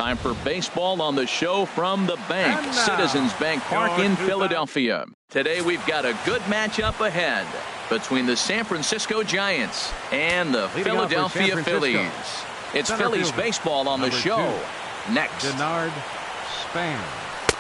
Time for baseball on the show from the bank, Citizens Bank Park in Philadelphia. Today we've got a good matchup ahead between the San Francisco Giants and the Philadelphia Phillies. It's Phillies baseball on the show. Next.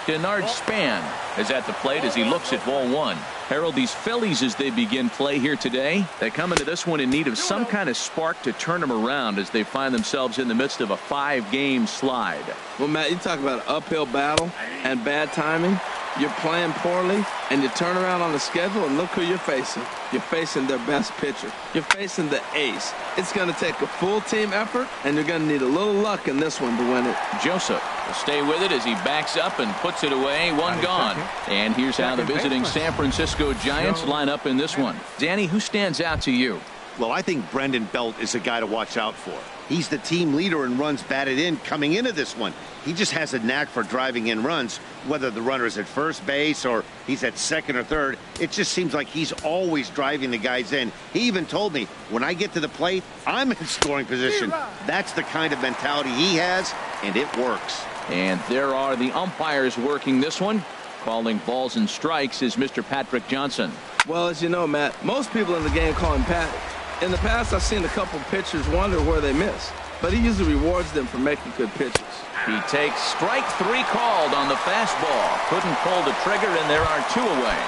Denard Span is at the plate as he looks at ball one. Harold, these Phillies, as they begin play here today, they come into this one in need of some kind of spark to turn them around as they find themselves in the midst of a 5-game slide. Well, Matt, you talk about an uphill battle and bad timing. You're playing poorly, and you turn around on the schedule, and look who you're facing. You're facing their best pitcher. You're facing the ace. It's going to take a full team effort, and you're going to need a little luck in this one to win it. Joseph will stay with it as he backs up and puts it away. One gone. And here's how the visiting San Francisco Giants line up in this one. Danny, who stands out to you? Well, I think Brendan Belt is a guy to watch out for. He's the team leader in runs batted in coming into this one. He just has a knack for driving in runs, whether the runner is at first base or he's at second or third. It just seems like he's always driving the guys in. He even told me, when I get to the plate, I'm in scoring position. That's the kind of mentality he has, and it works. And there are the umpires working this one. Calling balls and strikes is Mr. Patrick Johnson. Well, as you know, Matt, most people in the game call him Pat. In the past, I've seen a couple pitchers wonder where they miss, but he usually rewards them for making good pitches. He takes strike three called on the fastball. Couldn't pull the trigger, and there are two away.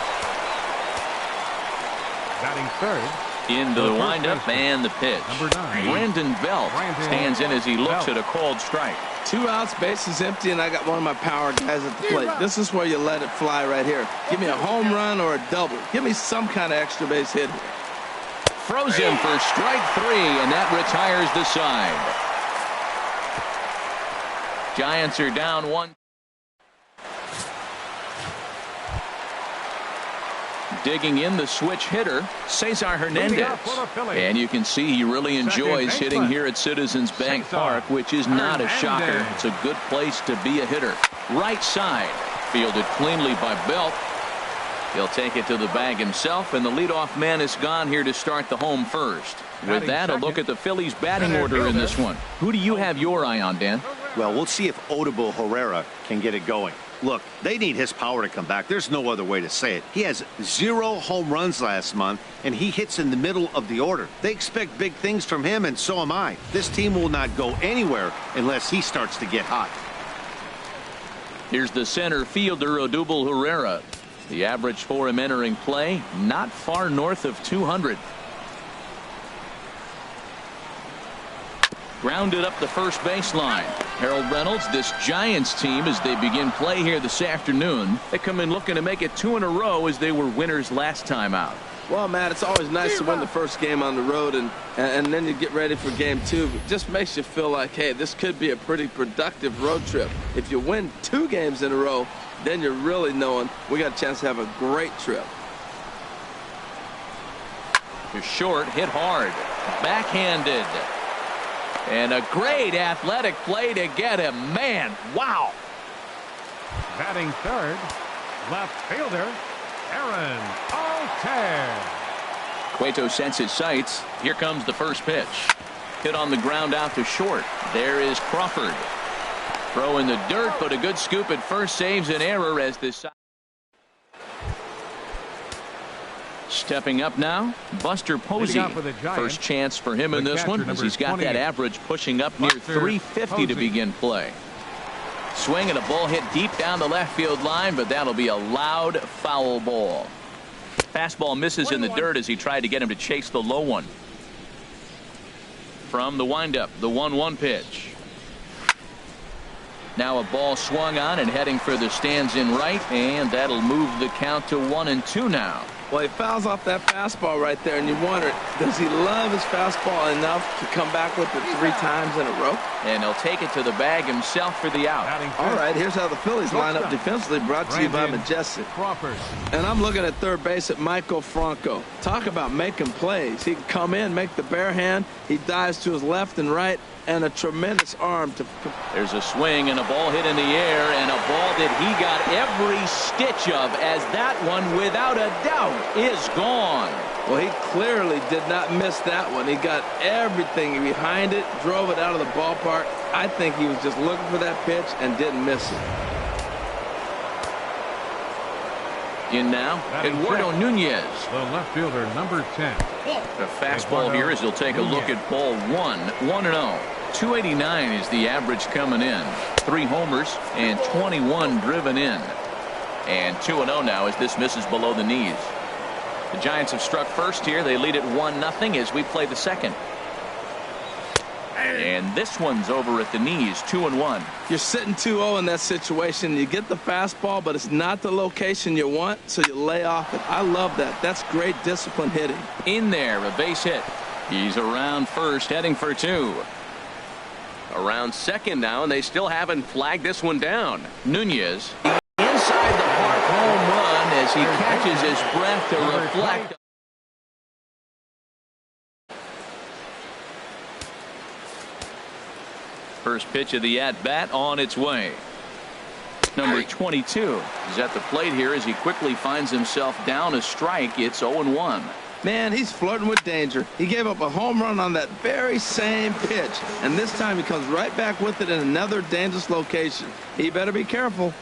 Batting third. Into the windup and the pitch. Brandon Belt stands in as he looks at a called strike. 2 outs, bases empty, and I got one of my power guys at the plate. This is where you let it fly right here. Give me a home run or a double. Give me some kind of extra base hit here. Throws him for strike three, and that retires the side. Giants are down one. Digging in the switch hitter, Cesar Hernandez. And you can see he really enjoys hitting here at Citizens Bank Park, which is not a shocker. It's a good place to be a hitter. Right side, fielded cleanly by Belt. He'll take it to the bag himself, and the leadoff man is gone here to start the home first. With that, a look at the Phillies' batting order in this one. Who do you have your eye on, Dan? Well, we'll see if Odubel Herrera can get it going. Look, they need his power to come back. There's no other way to say it. He has 0 home runs last month, and he hits in the middle of the order. They expect big things from him, and so am I. This team will not go anywhere unless he starts to get hot. Here's the center fielder, Odubel Herrera. The average for him entering play, not far north of 200. Grounded up the first baseline. Harold Reynolds, this Giants team, as they begin play here this afternoon, they come in looking to make it 2 in a row as they were winners last time out. Well, Matt, it's always nice to win the first game on the road, and then you get ready for game 2. It just makes you feel like, hey, this could be a pretty productive road trip. If you win 2 games in a row, then you're really knowing we got a chance to have a great trip. To short, hit hard, backhanded. And a great athletic play to get him. Man, wow. Batting third, left fielder, Aaron Altair. Cueto sets his sights. Here comes the first pitch. Hit on the ground out to short. There is Crawford. Throw in the dirt, but a good scoop at first saves an error as this. Stepping up now, Buster Posey. First chance for him in this one as he's got that average pushing up near 350 to begin play. Swing and a ball hit deep down the left field line, but that'll be a loud foul ball. Fastball misses in the dirt as he tried to get him to chase the low one. From the windup, the 1-1 pitch. Now a ball swung on and heading for the stands in right, and that'll move the count to 1-2 now. Well, he fouls off that fastball right there, and you wonder, does he love his fastball enough to come back with it 3 times in a row? And he'll take it to the bag himself for the out. All right, here's how the Phillies line up defensively, brought to you by Majestic. And I'm looking at third base at Michael Franco. Talk about making plays. He can come in, make the bare hand. He dives to his left and right, and a tremendous arm to. There's a swing and a ball hit in the air, and a ball that he got every stitch of, as that one, without a doubt, is gone. Well, he clearly did not miss that one. He got everything behind it, drove it out of the ballpark. I think he was just looking for that pitch and didn't miss it. In now, Eduardo Nunez. The left fielder, number 10. The fastball here as he'll take a look at ball one. 1-0. 289 is the average coming in. 3 homers and 21 driven in. And 2-0 now as this misses below the knees. The Giants have struck first here. They lead it 1-0 as we play the second. And this one's over at the knees, 2-1. You're sitting 2-0 in that situation. You get the fastball, but it's not the location you want, so you lay off it. I love that. That's great discipline hitting. In there, a base hit. He's around first, heading for 2. Around second now, and they still haven't flagged this one down. Nunez inside the park home run as he catches his breath to reflect. First pitch of the at-bat on its way. Number 22 is at the plate here as he quickly finds himself down a strike. It's 0-1. Man, he's flirting with danger. He gave up a home run on that very same pitch, and this time he comes right back with it in another dangerous location. He better be careful.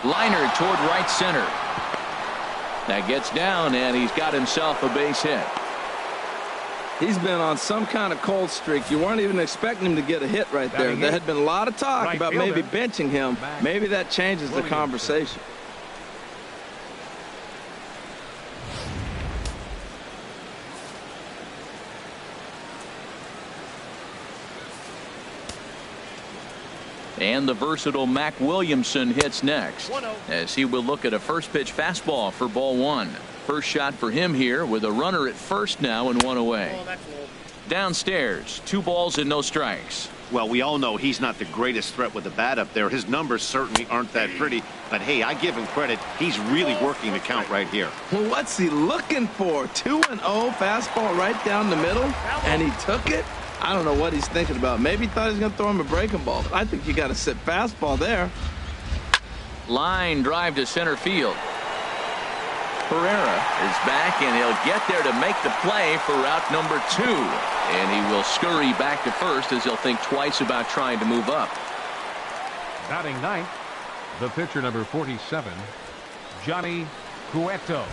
Liner toward right center. That gets down, and he's got himself a base hit. He's been on some kind of cold streak. You weren't even expecting him to get a hit right there. There had been a lot of talk about maybe benching him. Maybe that changes the conversation. And the versatile Mac Williamson hits next as he will look at a first pitch fastball for ball 1. First shot for him here with a runner at first now and 1 away. Downstairs, 2 balls and no strikes. Well, we all know he's not the greatest threat with the bat up there. His numbers certainly aren't that pretty. But, hey, I give him credit. He's really working the count right here. Well, what's he looking for? 2-0 fastball right down the middle, and he took it? I don't know what he's thinking about. Maybe he thought he was going to throw him a breaking ball. But I think you got to sit fastball there. Line drive to center field. Pereira is back, and he'll get there to make the play for route number 2. And he will scurry back to first as he'll think twice about trying to move up. Batting ninth, the pitcher number 47, Johnny Cueto.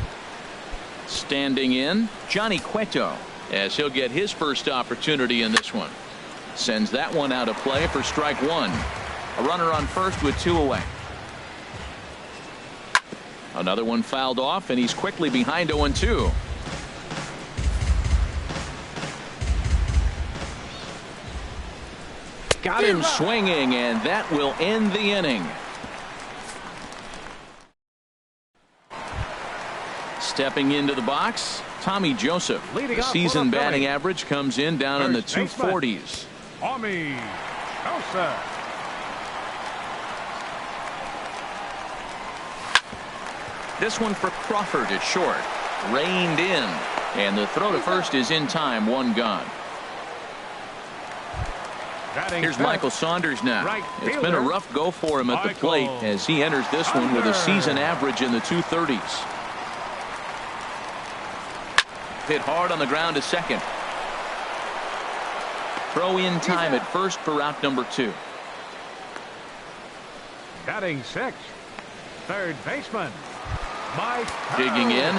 Standing in, Johnny Cueto, as he'll get his first opportunity in this one. Sends that one out of play for strike 1. A runner on first with 2 away. Another one fouled off, and he's quickly behind 0-2. Got him swinging, and that will end the inning. Stepping into the box, Tommy Joseph. The season batting average comes in down in the 240s. Tommy Joseph. This one for Crawford at short. Reined in. And the throw to first is in time. 1 gone. Here's Michael Saunders now. It's been a rough go for him at the plate as he enters this one with a season average in the 230s. Hit hard on the ground to second. Throw in time at first for route number 2. Batting 6th, third baseman. Digging in,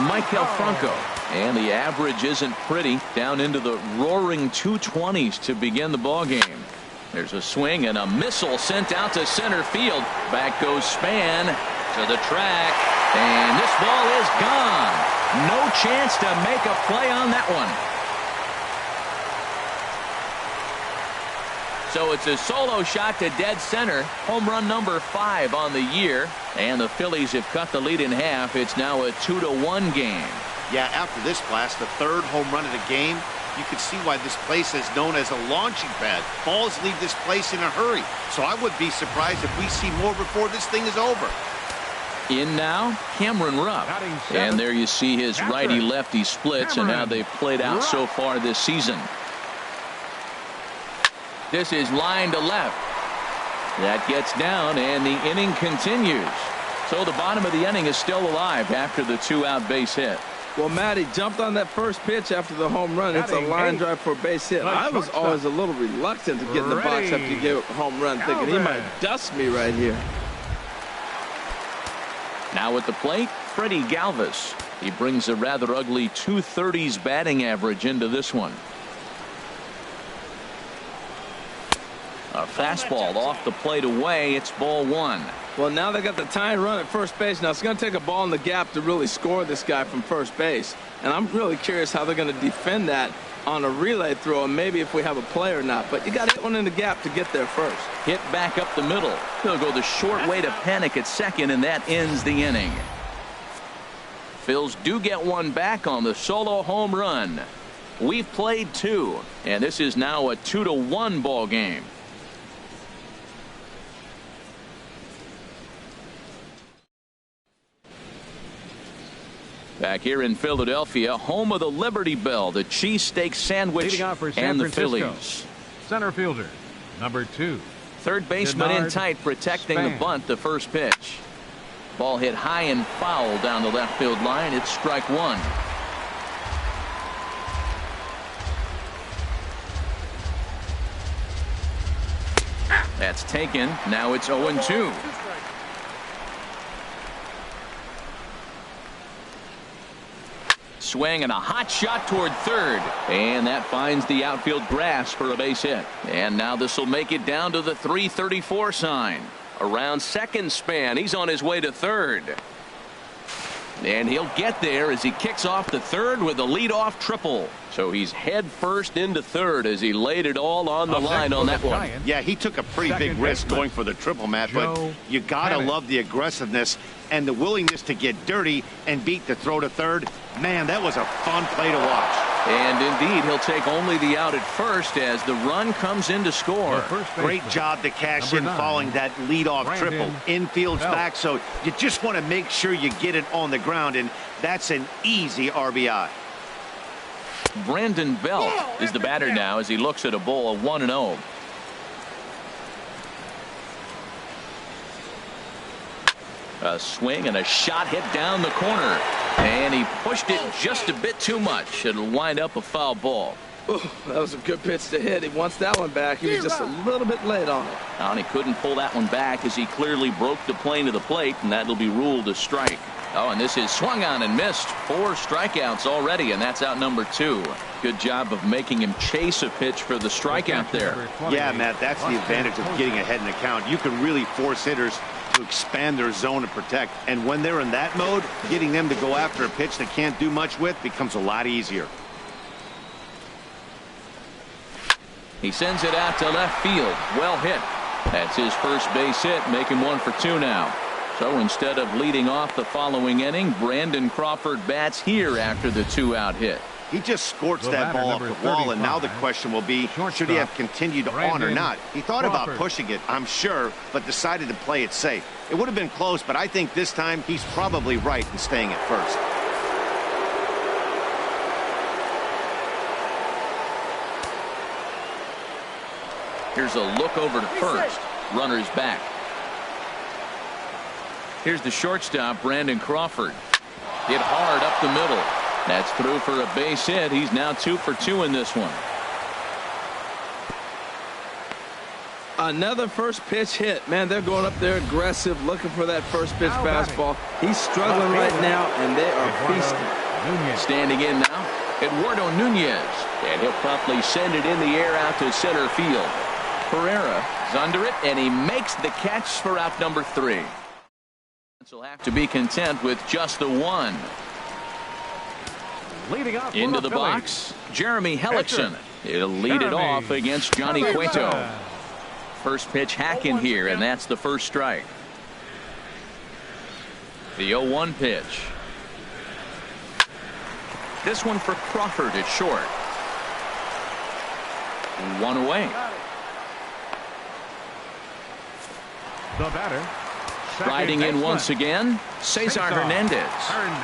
Michael Franco. And the average isn't pretty, down into the roaring 220s to begin the ball game. There's a swing and a missile sent out to center field. Back goes Span to the track, and this ball is gone. No chance to make a play on that one. So it's a solo shot to dead center. Home run number 5 on the year. And the Phillies have cut the lead in half. It's now a 2-1 game. Yeah, after this blast, the 3rd home run of the game, you can see why this place is known as a launching pad. Balls leave this place in a hurry. So I would be surprised if we see more before this thing is over. In now, Cameron Rupp. And there you see his righty-lefty splits and how they've played out so far this season. This is line to left. That gets down, and the inning continues. So the bottom of the inning is still alive after the 2-out base hit. Well, Matty jumped on that first pitch after the home run. It's a line drive for a base hit. I was always a little reluctant to get in the box after you get a home run, thinking he might dust me right here. Now at the plate, Freddie Galvis. He brings a rather ugly 230s batting average into this one. A fastball off the plate away. It's ball one. Well, now they got the tying run at first base. Now it's going to take a ball in the gap to really score this guy from first base. And I'm really curious how they're going to defend that on a relay throw, and maybe if we have a play or not. But you got to hit one in the gap to get there first. Hit back up the middle. He'll go the short way to Panic at second, and that ends the inning. Phils do get one back on the solo home run. We've played two, and this is now a 2-1 ball game. Back here in Philadelphia, home of the Liberty Bell, the cheesesteak sandwich, and the Phillies. Center fielder, number 2. Third baseman in tight, protecting the bunt, the first pitch. Ball hit high and foul down the left field line. It's strike one. That's taken. Now it's 0-2. Swing and a hot shot toward third, and that finds the outfield grass for a base hit. And now this will make it down to the 334 sign. Around second span, he's on his way to third, and he'll get there as he kicks off the third with a leadoff triple. So he's head first into third as he laid it all on the line on that one. Yeah, he took a pretty big risk going for the triple, Matt, but you gotta love the aggressiveness and the willingness to get dirty and beat the throw to third. Man, that was a fun play to watch. And indeed, he'll take only the out at first as the run comes in to score. Great job to cash in following that leadoff triple. Infield's back, so you just want to make sure you get it on the ground, and that's an easy RBI. Brandon Belt is the batter now as he looks at a ball of 1-0. A swing and a shot hit down the corner, and he pushed it just a bit too much. It'll wind up a foul ball. Ooh, that was a good pitch to hit. He wants that one back. He was just a little bit late on it. And he couldn't pull that one back as he clearly broke the plane to the plate, and that'll be ruled a strike. Oh, and this is swung on and missed. 4 strikeouts already, and that's out number 2. Good job of making him chase a pitch for the strikeout there. Yeah, Matt, that's the advantage of getting ahead in the count. You can really force hitters to expand their zone and protect. And when they're in that mode, getting them to go after a pitch they can't do much with becomes a lot easier. He sends it out to left field. Well hit. That's his first base hit, making 1 for 2 now. So instead of leading off the following inning, Brandon Crawford bats here after the 2-out hit. He just scorched that ball off the wall, and now the question will be, should he have continued on or not? He thought about pushing it, I'm sure, but decided to play it safe. It would have been close, but I think this time he's probably right in staying at first. Here's a look over to first. Runner's back. Here's the shortstop, Brandon Crawford. Hit hard up the middle. That's through for a base hit. He's now 2 for 2 in this one. Another first pitch hit. Man, they're going up there aggressive, looking for that first pitch fastball. He's struggling right now, and they are feasting. Standing in now, Eduardo Nunez. And he'll promptly send it in the air out to center field. Pereira is under it, and he makes the catch for out number 3. He'll have to be content with just the 1. Leading off into the box, Jeremy Hellickson. He'll lead it off against Johnny Cueto. First pitch hack in here, and that's the first strike. The 0-1 pitch. This one for Crawford at short. 1 away. The batter. Riding in once again, Cesar Hernandez.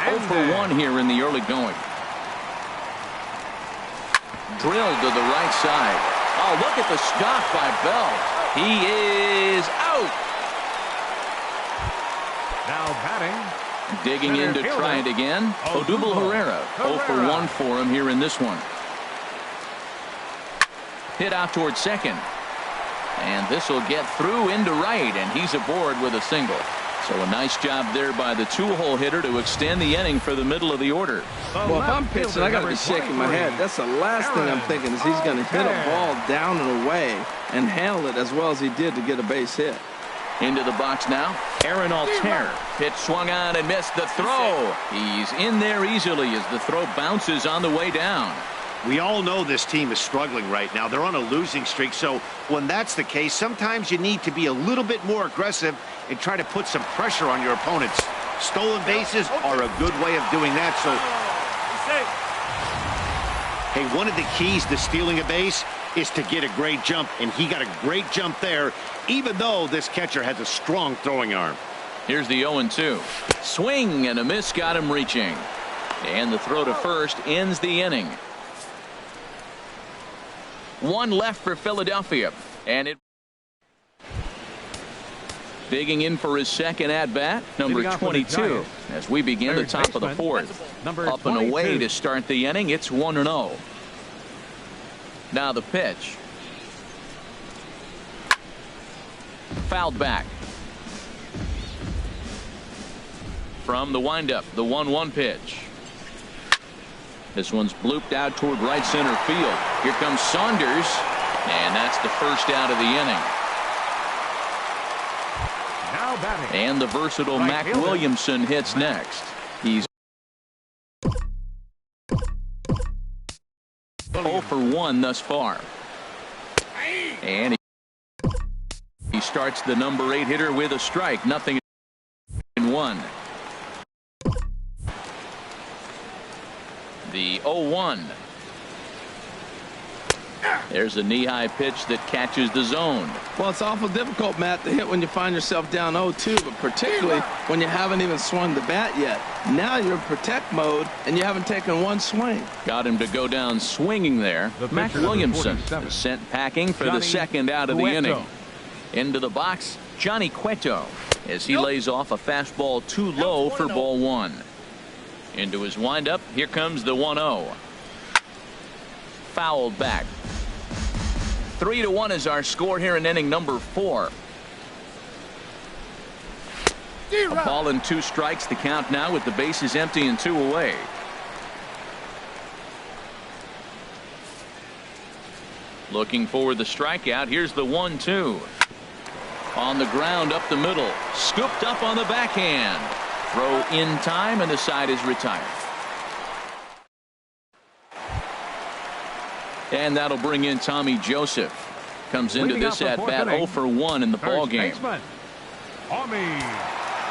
0 for 1 here in the early going. Drilled to the right side. Oh, look at the stop by Bell. He is out. Now batting, Digging in to try it again. Odubel Herrera, 0 for 1 for him here in this one. Hit out towards second. And this will get through into right, and he's aboard with a single. So a nice job there by the two-hole hitter to extend the inning for the middle of the order. Well, if I'm pitching, I got to be shaking my head. That's the last thing I'm thinking is he's going to hit a ball down and away and handle it as well as he did to get a base hit. Into the box now. Aaron Altair. Pitch swung on and missed the throw. He's in there easily as the throw bounces on the way down. We all know this team is struggling right now. They're on a losing streak, so when that's the case, sometimes you need to be a little bit more aggressive and try to put some pressure on your opponents. Stolen bases are a good way of doing that. So, hey, one of the keys to stealing a base is to get a great jump, and he got a great jump there, even though this catcher has a strong throwing arm. Here's the 0-2. Swing and a miss got him reaching. And the throw to first ends the inning. One left for Philadelphia, and it digging in for his second at bat, number 22, as we begin the top of the fourth. Up and away to start the inning. It's 1-0. Now the pitch. Fouled back. From the windup, the 1-1 pitch. This one's blooped out toward right center field. Here comes Saunders, and that's the first out of the inning. Now batting. And the versatile Mac Williamson hits next. He's 0 for 1 thus far. And he starts the number 8 hitter with a strike. Nothing in 1. The 0-1. There's a knee-high pitch that catches the zone. Well, it's awful difficult, Matt, to hit when you find yourself down 0-2, but particularly when you haven't even swung the bat yet. Now you're in protect mode, and you haven't taken one swing. Got him to go down swinging there. Mac Williamson is sent packing for the second out of the inning. Into the box, Johnny Cueto, as he lays off a fastball too low for ball 1. Into his windup, here comes the 1-0. Fouled back. 3-1 is our score here in inning number 4. A ball and 2 strikes, the count now with the bases empty and 2 away. Looking for the strikeout. Here's the 1-2. On the ground up the middle. Scooped up on the backhand. Throw in time, and the side is retired. And that'll bring in Tommy Joseph. Comes into this at bat 0 for 1 in the ball game. Tommy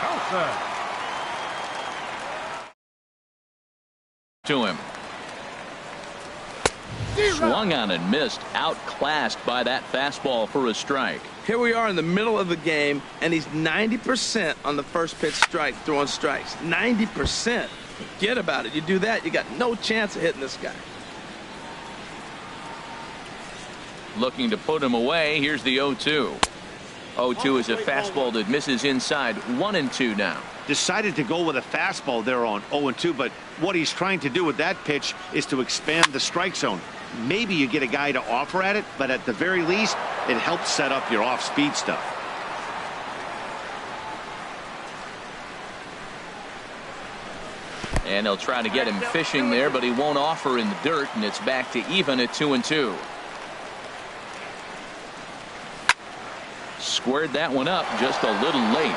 Joseph. To him. Swung on and missed. Outclassed by that fastball for a strike. Here we are in the middle of the game, and he's 90% on the first pitch strike, throwing strikes. 90%. Forget about it. You do that, you got no chance of hitting this guy. Looking to put him away. Here's the 0-2. 0-2 is a fastball that misses inside. 1-2 now. Decided to go with a fastball there on 0-2, but what he's trying to do with that pitch is to expand the strike zone. Maybe you get a guy to offer at it, but at the very least, it helps set up your off-speed stuff. And they'll try to get him fishing there, but he won't offer in the dirt, and it's back to even at 2-2. Squared that one up just a little late.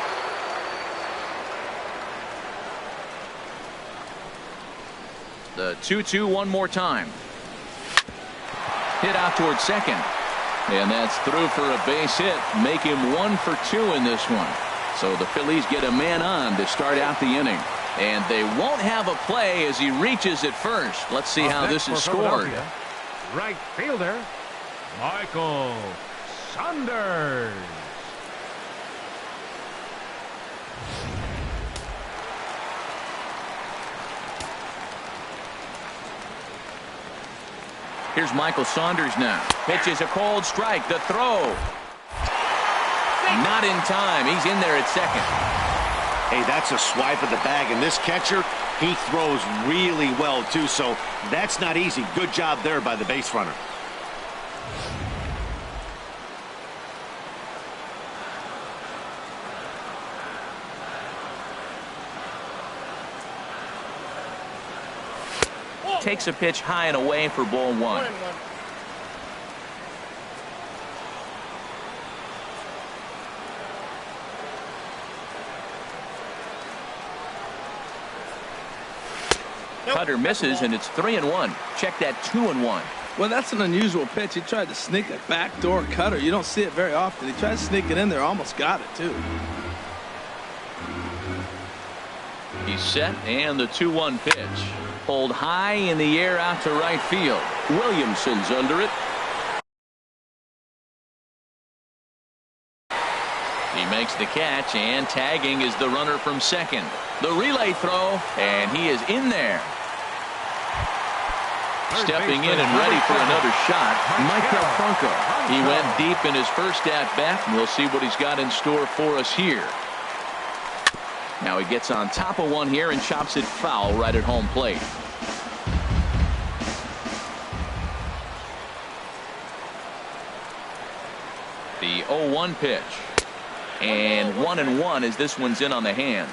The 2-2 one more time. Hit out towards second. And that's through for a base hit. Make him 1 for 2 in this one. So the Phillies get a man on to start out the inning. And they won't have a play as he reaches at first. Let's see how this is scored. Right fielder, Michael Saunders. Here's Michael Saunders now. Pitches a cold strike. The throw. Not in time. He's in there at second. Hey, that's a swipe of the bag, and this catcher, he throws really well, too, so that's not easy. Good job there by the base runner. Takes a pitch high and away for ball one. Cutter misses, and it's 3-1. Check that 2-1. Well, that's an unusual pitch. He tried to sneak a backdoor cutter. You don't see it very often. He tried to sneak it in there, almost got it, too. He's set, and the 2-1 pitch. Pulled high in the air out to right field. Williamson's under it. He makes the catch, and tagging is the runner from second. The relay throw, and he is in there. Stepping in and ready for another shot, Michael Franco. He went deep in his first at-bat, and we'll see what he's got in store for us here. Now he gets on top of one here and chops it foul right at home plate. The 0-1 pitch. And 1-1 as this one's in on the hands.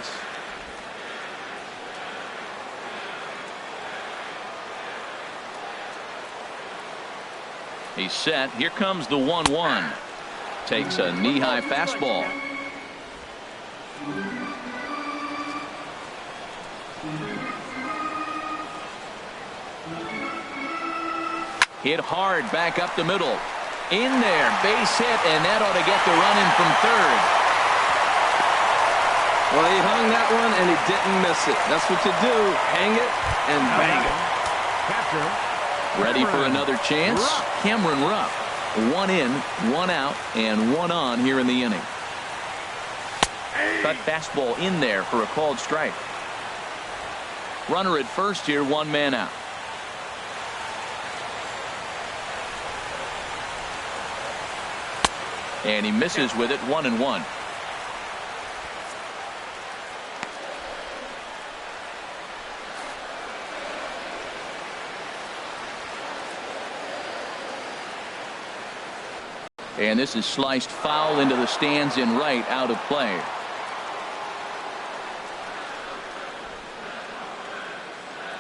He's set. Here comes the 1-1. Takes a knee-high fastball. Hit hard back up the middle. In there, base hit, and that ought to get the run in from third. Well, he hung that one, and he didn't miss it. That's what you do. Hang it and bang it. Ready for another chance? Cameron Rupp. 1 in, 1 out, and 1 on here in the inning. Cut fastball in there for a called strike. Runner at first here, 1 man out. And he misses with it, 1-1. And this is sliced foul into the stands in right, out of play.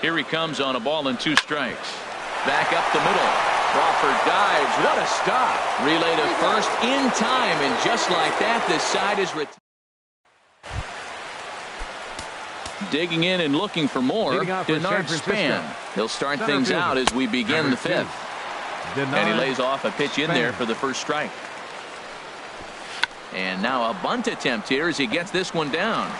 Here he comes on a ball and 2 strikes. Back up the middle. Crawford dives. What a stop. Relay to first in time, and just like that, this side is retired. Digging in and looking for more, Denard Span. He'll start things out as we begin the 5th. And he lays off a pitch in there for the first strike. And now a bunt attempt here as he gets this one down.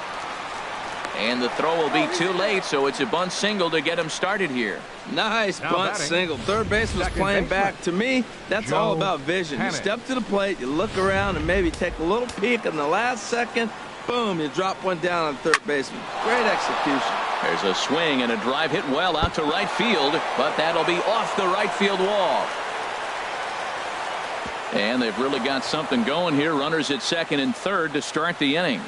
And the throw will be too late, so it's a bunt single to get him started here. Nice bunt single. Third base was playing back. To me, that's all about vision. You step to the plate, you look around, and maybe take a little peek in the last second. Boom, you drop one down on third baseman. Great execution. There's a swing and a drive hit well out to right field, but that'll be off the right field wall. And they've really got something going here. Runners at second and third to start the inning.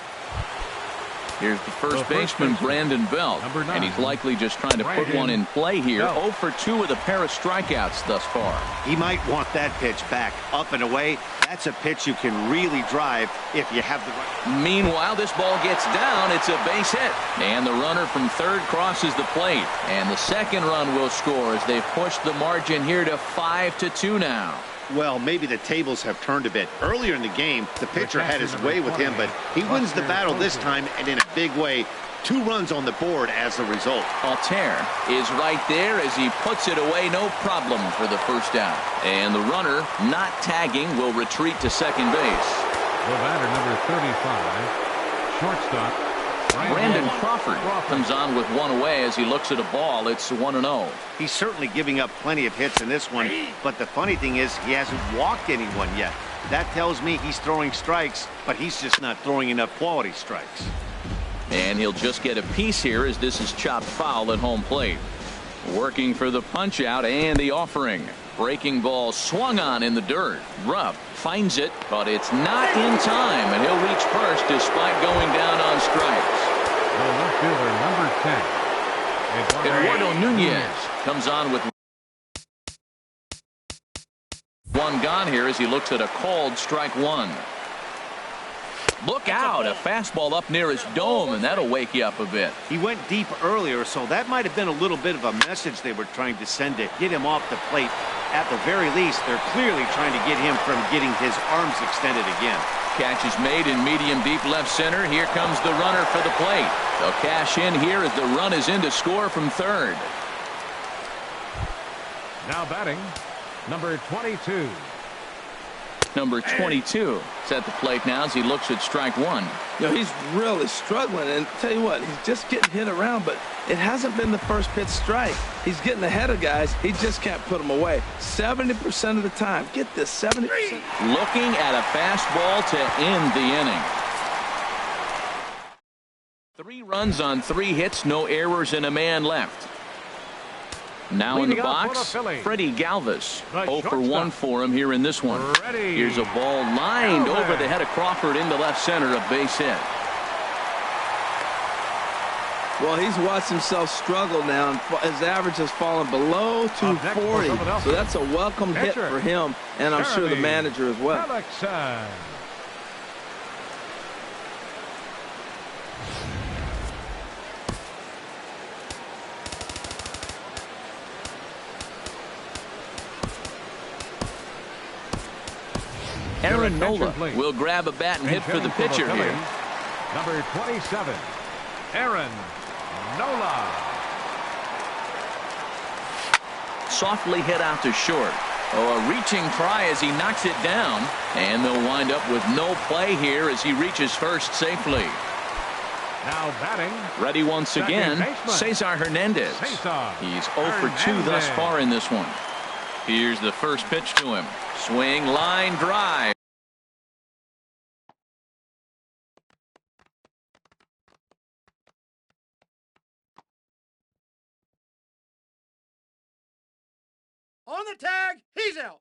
Here's the first baseman, Brandon Belt, and he's likely just trying to put one in play here. 0 for 2 with a pair of strikeouts thus far. He might want that pitch back, up and away. That's a pitch you can really drive if you have the right. Meanwhile, this ball gets down. It's a base hit. And the runner from third crosses the plate. And the second run will score as they've pushed the margin here to 5-2 now. Well, maybe the tables have turned a bit. Earlier in the game, the pitcher had his way with him, but he wins the battle this time, and in a big way. 2 runs on the board as a result. Altair is right there as he puts it away, no problem for the first out. And the runner, not tagging, will retreat to second base. The batter, number 35, shortstop, Brandon Crawford comes on with 1 away as he looks at a ball. It's 1-0. He's certainly giving up plenty of hits in this one, but the funny thing is he hasn't walked anyone yet. That tells me he's throwing strikes, but he's just not throwing enough quality strikes. And he'll just get a piece here as this is chopped foul at home plate. Working for the punch out and the offering. Breaking ball swung on in the dirt. Rupp finds it, but it's not in time, and he'll reach first despite going down on strikes. The left fielder, number 10. Eduardo Nunez comes on with one gone here as he looks at a called strike one. Look out, a fastball up near his dome, and that'll wake you up a bit. He went deep earlier, so that might have been a little bit of a message they were trying to send to get him off the plate. At the very least, they're clearly trying to get him from getting his arms extended again. Catch is made in medium deep left center. Here comes the runner for the plate. They'll cash in here as the run is in to score from third. Now batting, number 22. Number 22 is at the plate now as he looks at strike one. You know, he's really struggling, and tell you what, he's just getting hit around, but it hasn't been the first pitch strike. He's getting ahead of guys. He just can't put them away. 70% of the time. Get this, 70%. Looking at a fastball to end the inning. 3 runs on 3 hits, no errors, and a man left. Now in the box, Freddie Galvis. 0 for 1 for him here in this one. Here's a ball lined over the head of Crawford into left center, a base hit. Well, he's watched himself struggle now, and his average has fallen below 240. So that's a welcome hit for him, and I'm sure the manager as well. Aaron Nola will grab a bat and hit for the pitcher here. Number 27, Aaron Nola. Softly hit out to short. Oh, a reaching try as he knocks it down. And they'll wind up with no play here as he reaches first safely. Now batting. Ready once again, Cesar Hernandez. He's 0 for 2 thus far in this one. Here's the first pitch to him. Swing, line, drive. On the tag, he's out.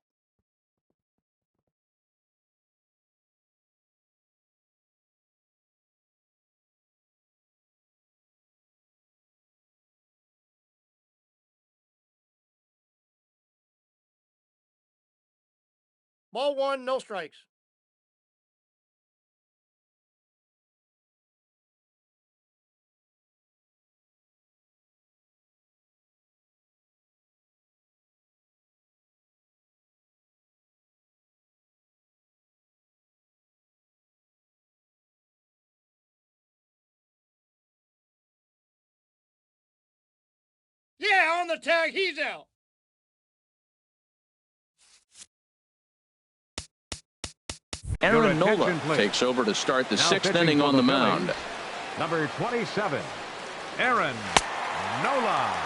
Ball 1, no strikes. Yeah, on the tag, he's out. Aaron Nola takes over to start the 6th inning on the mound. Number 27, Aaron Nola.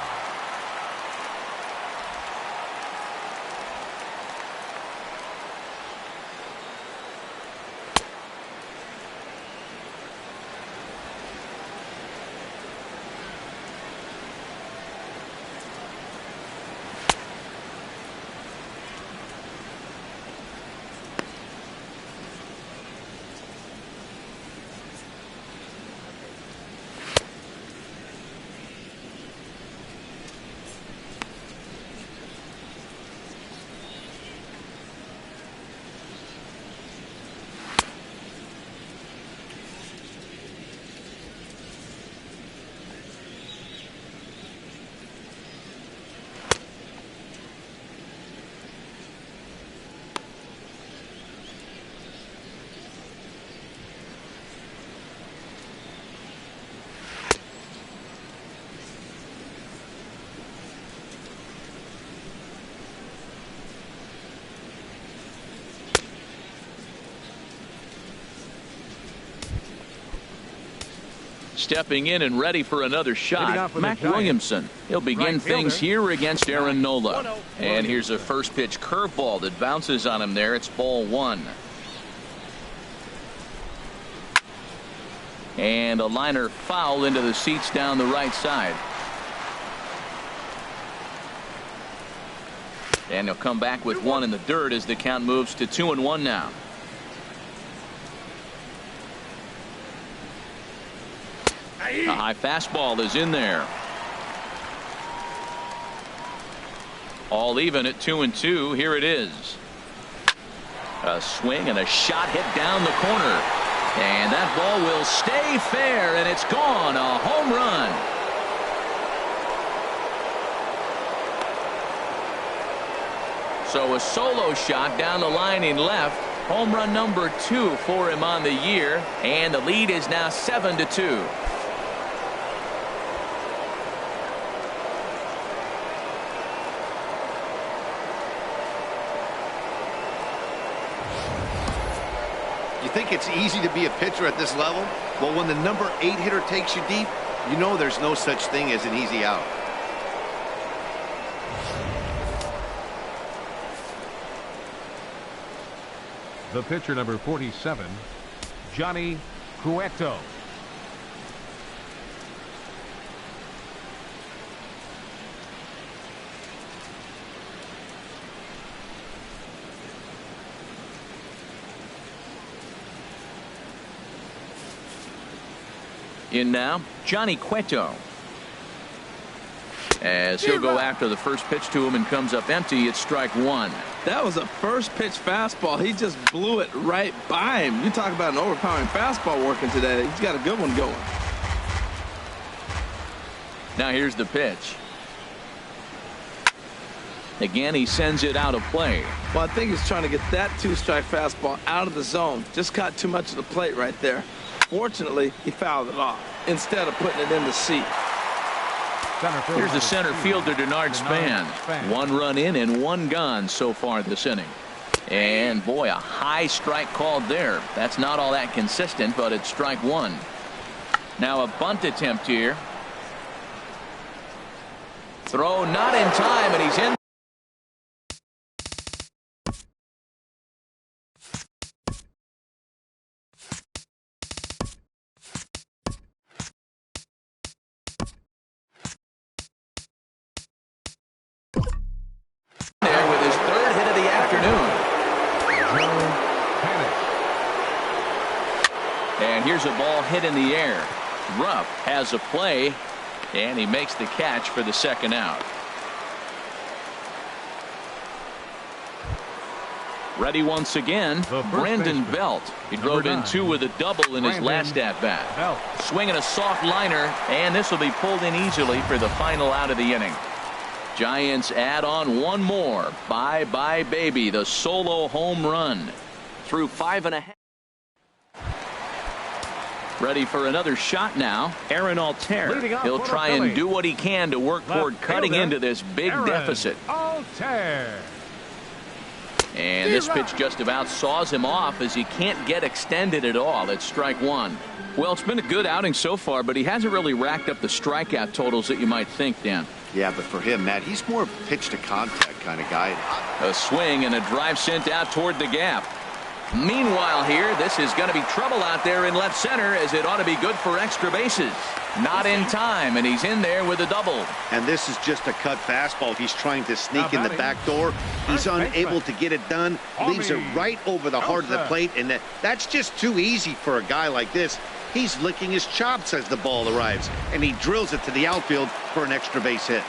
Stepping in and ready for another shot, Mac Williamson. He'll begin things here against Aaron Nola. And here's a first pitch curveball that bounces on him there. It's ball 1. And a liner foul into the seats down the right side. And he'll come back with one in the dirt as the count moves to 2-1 now. A high fastball is in there. All even at 2-2. Here it is. A swing and a shot hit down the corner. And that ball will stay fair, and it's gone. A home run. So a solo shot down the line in left. Home run number 2 for him on the year. And the lead is now 7-2. You think it's easy to be a pitcher at this level? Well, when the number 8 hitter takes you deep, you know there's no such thing as an easy out. The pitcher, number 47, Johnny Cueto. In now, Johnny Cueto. As he'll go after the first pitch to him and comes up empty, it's strike one. That was a first pitch fastball. He just blew it right by him. You talk about an overpowering fastball working today. He's got a good one going. Now here's the pitch. Again, he sends it out of play. Well, I think he's trying to get that 2-strike fastball out of the zone. Just caught too much of the plate right there. Fortunately, he fouled it off instead of putting it in the seat. Here's the center fielder, Denard Span. 1 run in and 1 gone so far this inning. And boy, a high strike called there. That's not all that consistent, but it's strike one. Now a bunt attempt here. Throw not in time, and he's in. And here's a ball hit in the air. Rupp has a play, and he makes the catch for the second out. Ready once again, Brandon Belt. He drove in 2 with a double in his last at-bat. Swinging a soft liner, and this will be pulled in easily for the final out of the inning. Giants add on 1 more. Bye-bye, baby. The solo home run. Through 5.5. Ready for another shot now. Aaron Altair. He'll try and do what he can to work toward cutting into this big deficit. Altair. And this pitch just about saws him off as he can't get extended at all. It's strike one. Well, it's been a good outing so far, but he hasn't really racked up the strikeout totals that you might think, Dan. Yeah, but for him, Matt, he's more of a pitch to contact kind of guy. A swing and a drive sent out toward the gap. Meanwhile here, this is going to be trouble out there in left center, as it ought to be good for extra bases. Not in time, and he's in there with a double. And this is just a cut fastball. He's trying to sneak in the back door. He's unable to get it done. Leaves it right over the heart of the plate, and that's just too easy for a guy like this. He's licking his chops as the ball arrives, and he drills it to the outfield for an extra base hit.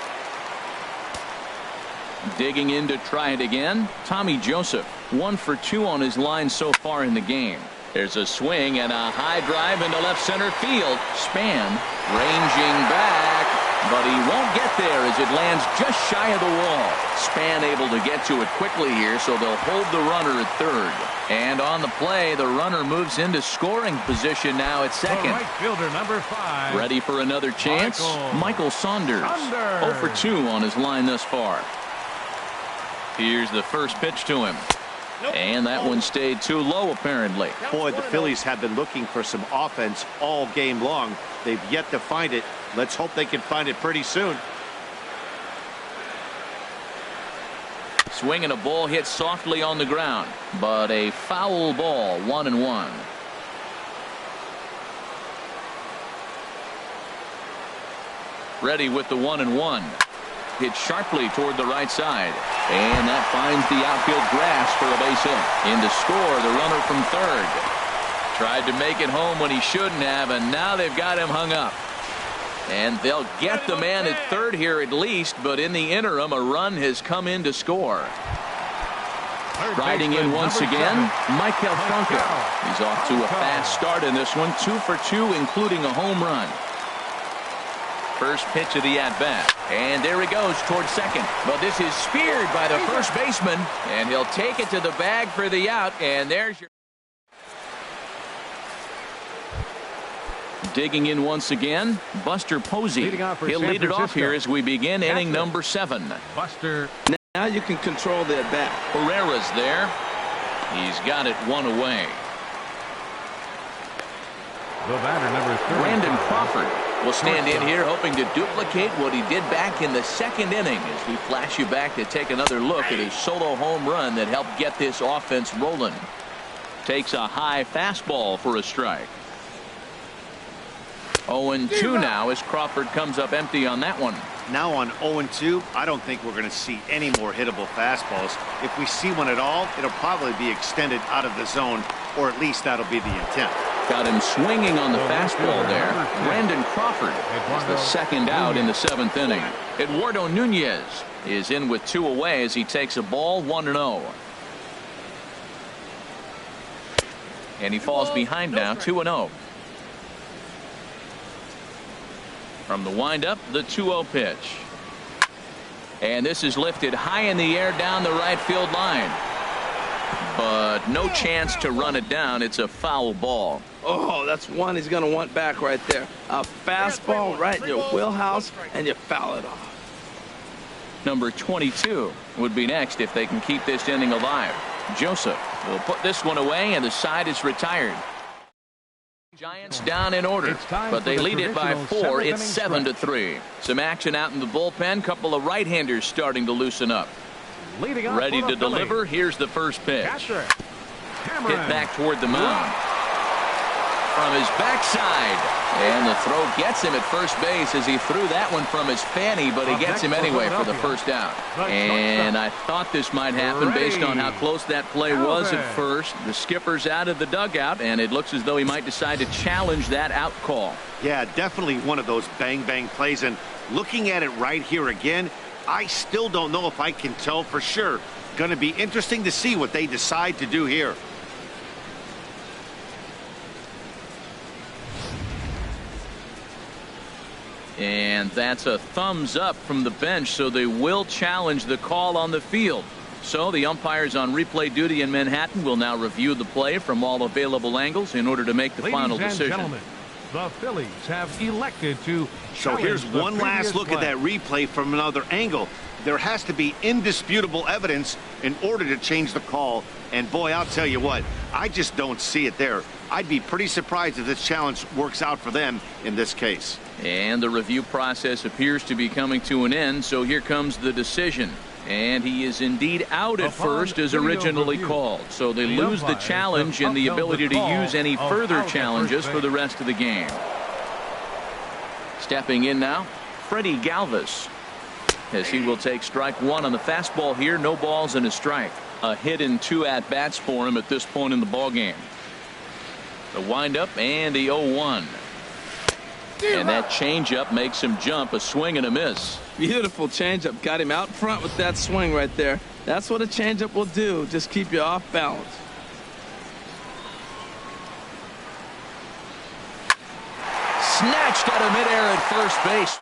Digging in to try it again, Tommy Joseph. 1 for 2 on his line so far in the game. There's a swing and a high drive into left center field. Span ranging back, but he won't get there as it lands just shy of the wall. Span able to get to it quickly here, so they'll hold the runner at third. And on the play, the runner moves into scoring position now at second. Right fielder, number 5. Ready for another chance? Michael Saunders. 0 for 2 on his line thus far. Here's the first pitch to him. And that one stayed too low, apparently. Boy, the Phillies have been looking for some offense all game long. They've yet to find it. Let's hope they can find it pretty soon. Swing and a ball hit softly on the ground, but a foul ball, 1-1. Ready with the 1-1. hit sharply toward the right side. And that finds the outfield grass for a base hit. In to score, the runner from third. Tried to make it home when he shouldn't have, and now they've got him hung up. And they'll get the man at third here at least, but in the interim, a run has come in to score. Riding in once again, Michael Funke. He's off to a fast start in this one, 2 for 2, including a home run. First pitch of the at-bat, and there he goes towards second. But this is speared by the first baseman, and he'll take it to the bag for the out, and there's your... Digging in once again, Buster Posey. He'll lead it off here as we begin inning number 7. Buster. Now you can control the at-bat. Herrera's there. He's got it one away. The batter, number 3. Brandon Crawford will stand in here hoping to duplicate what he did back in the second inning as we flash you back to take another look at his solo home run that helped get this offense rolling. Takes a high fastball for a strike. 0-2 now as Crawford comes up empty on that one. Now on 0-2, I don't think we're going to see any more hittable fastballs. If we see one at all, it'll probably be extended out of the zone, or at least that'll be the intent. Got him swinging on the fastball there. Brandon Crawford is the second out in the 7th inning. Eduardo Nunez is in with 2 away as he takes a ball 1-0. And he falls behind now 2-0. From the windup, the 2-0 pitch. And this is lifted high in the air down the right field line. But no chance to run it down. It's a foul ball. Oh, that's one he's going to want back right there. A fastball right in your wheelhouse, and you foul it off. Number 22 would be next if they can keep this inning alive. Joseph will put this one away, and the side is retired. Giants down in order, but they lead it by 4. It's 7-3. Some action out in the bullpen. Couple of right-handers starting to loosen up. Ready to deliver. Here's the first pitch. Hit back toward the mound. From his backside. And the throw gets him at first base as he threw that one from his fanny, but he gets him anyway for the first out. And I thought this might happen based on how close that play was at first. The skipper's out of the dugout, and it looks as though he might decide to challenge that out call. Yeah, definitely one of those bang-bang plays. And looking at it right here again, I still don't know if I can tell for sure. Going to be interesting to see what they decide to do here. And that's a thumbs up from the bench, so they will challenge the call on the field. So the umpires on replay duty in Manhattan will now review the play from all available angles in order to make the final decision. Gentlemen, the Phillies have elected to. So here's one last look at that replay from another angle. There has to be indisputable evidence in order to change the call. And boy, I'll tell you what, I just don't see it there. I'd be pretty surprised if this challenge works out for them in this case. And the review process appears to be coming to an end, so here comes the decision. And he is indeed out at first as originally called. So they lose the challenge and the ability to use any further challenges for the rest of the game. Stepping in now, Freddie Galvis, as he will take strike 1 on the fastball here. No balls and a strike. A hit in 2 at-bats for him at this point in the ballgame. The windup and the 0-1. And that changeup makes him jump. A swing and a miss. Beautiful changeup. Got him out front with that swing right there. That's what a changeup will do. Just keep you off balance. Snatched out of midair at first base.